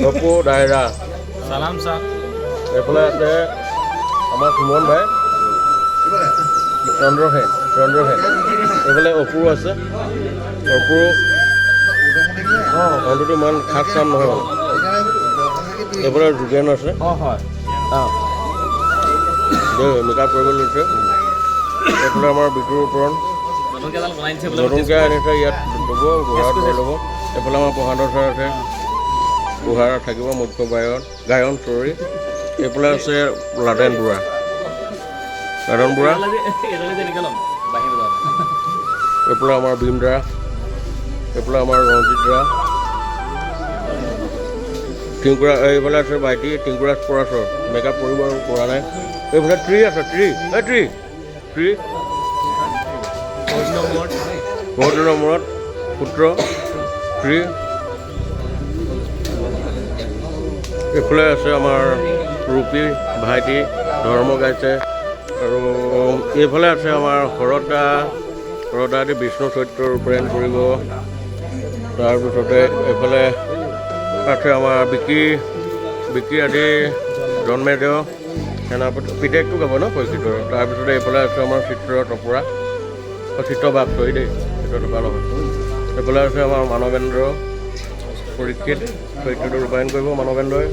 Opo daerah. Salam Sa. এফালে আছে আমার সুমন ভাই চন্দ্রসেন এফালে অপু আছে অপু অন্তত ইমান খাস কাম নহয় এফালে যোগেন আছে হয় মেকআপ কৰিব লৈছে এইফালে আমাৰ বিটুৰ ওপৰত নতুনকৈ আনিছে ইয়াত ল'ব গুহাৰত লৈ ল'ব এইফালে আমাৰ প্ৰশান্ত ছাৰ আছে গুহাৰত থাকিব মুখ্য গায়ন চৰি এইফালে আছে লাদেন বুঢ়া এইফালে আমাৰ ভীম দা এইফালে আমাৰ ৰঞ্জিত দা টিংকুৰা এইফালে আছে ভাইটি টিংকুৰাজ পৰাচৰ মেকআপ কৰিব আৰু কৰা নাই এইফালে ট্ৰি আছে ট্ৰি বহুত দিনৰ মূৰত পুত্ৰ ট্ৰি এইফালে আছে আমাৰ ৰূপী ভাইটি ধৰ্ম গাইছে আৰু এইফালে আছে আমাৰ শৰদা আদি বিষ্ণু চৰিত্ৰ ৰূপায়ণ কৰিব তাৰপিছতে এইফালে আছে আমাৰ বিকি আদি জন্মেদেউ সেনাপতি পিতেকটো গাব ন পৰিচিতৰ তাৰপিছতে এইফালে আছে আমাৰ চিত্ৰ টপৰা চিত্ৰবাগ চৰি দেই চিত্ৰ টপৰা নহয় এইফালে আছে আমাৰ মানৱেন্দ্ৰ পৰীক্ষিত চৰিত্ৰটো ৰূপায়ণ কৰিব মানৱেন্দ্ৰই